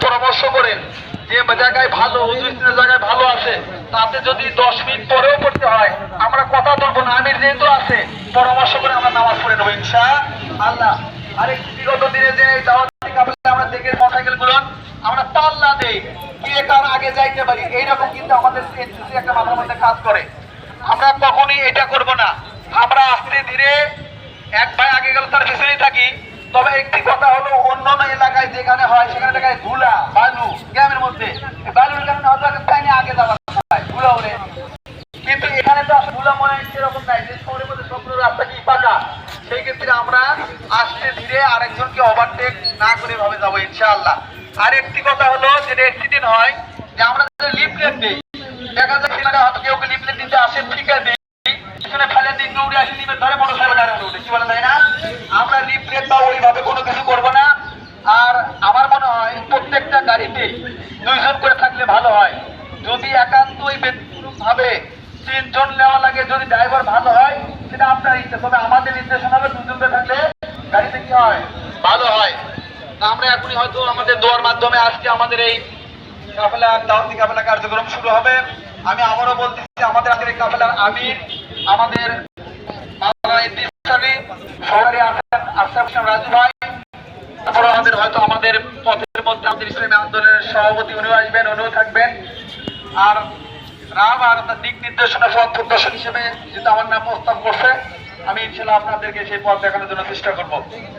পরামর্শ করেন যে জায়গায় ভালো জায়গায় ভালো আছে, তাতে যদি 10 মিনিট পরেও পড়তে হয় আমরা কথা বলবো না, আমির যেহেতু আছে পরামর্শ করে আমরা নামাজ পড়ে নেবো ইনশাআল্লাহ। আরেক বিগত দিনে যে দাওয়াতি কাফেলা আমরা দেখে মোটরসাইকেল গুলো আমরা পাল্লা দেই কে কার আগে যাইতে পারি, এইরকম কিন্তু আমাদের এনসিসি একটা মাথার মধ্যে কাজ করে। আমরা কখনোই এটা করব না, আমরা আস্তে ধীরে এক ভাই আগে গেল তার পিছনেই থাকি। তবে একটি কথা হলো, অন্যান্য এলাকায় যেখানে হয় সেখানে দেখায় ধুলা বালু, গ্রামের মধ্যে বালুর কারণে হয়তো আগে যাওয়া ধুলা ওরে, কিন্তু এখানে তো আসলে ধুলা মনে সেরকম নাই, যে শহরের মধ্যে সবগুলো রাস্তা কি পাকা। সেই ক্ষেত্রে আমরা আস্তে ধীরে আরেকজনকে ওভারটেক না করে ভাবে যাবো ইনশাআল্লাহ। আর একটি কথা হলো, যেটা অ্যাক্সিডেন্ট হয় যে আমরা লিফলেট দিই, দেখা যায় সেখানে হয়তো কেউ লিফলেট দিতে আসে, ঠিক আছে পিছনে ফেলে দিই, দৌড়ে আসি লিফলেট ধরে মোটরসাইকেল গাড়ি উঠে, কি বলে তাই না? আমরা লিফলেট বা ওইভাবে কোনো কিছু করবো না। আর আমার মনে হয় প্রত্যেকটা গাড়িতে 2 জন করে থাকলে ভালো হয়। যদি একান্তই ভাবে 3 জন নেওয়া লাগে, যদি ড্রাইভার ভালো হয় সেটা আপনার ইচ্ছা, তবে আমাদের নির্দেশনা হবে 2 জন করে থাকলে গাড়িতে কি হয় ভালো হয়। আমরা এখনই হয়তো আমাদের দোয়ার মাধ্যমে আজকে আমাদের এই কাফেলা দাওয়াতি কাফেলা কার্যক্রম শুরু হবে। আমি আবারও বলতেছি, আমাদের আজকের এই কাফেলার আমির আমাদের শহরে আছেন আশরাফ হোসেন রাজু ভাই। তারপরে আমাদের হয়তো আমাদের পথের মধ্যে আমাদের ইসলামী আন্দোলনের সভাপতি উনিও আসবেন, উনিও থাকবেন। আর রাব আর দিক নির্দেশনা পথ প্রদর্শন হিসেবে যেটা আমার নাম প্রস্তাব করছে, আমি ইনশাআল্লাহ আপনাদেরকে সেই পথ দেখানোর জন্য চেষ্টা করব।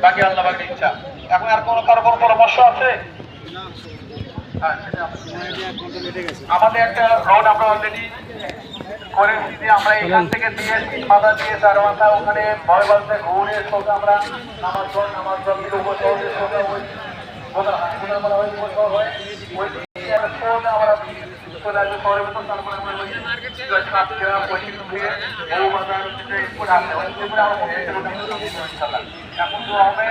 বাকি আল্লাহ পাকের ইচ্ছা। এখন আর কারো কোনো পরামর্শ আছে? আমাদের একটা রোড আমরা অলরেডি করেছি, যে আমরা এখান থেকে দিয়ে মাথা দিয়ে চারমাথা ওখানে ভয় বলতে ঘুরে সোজা আমরা নামাজ দিয়ে উপশহরের সোজা ওই সোজা আমরা চলে আসবো শহরের ভিতর। তারপরে আমরা এখন তো হবে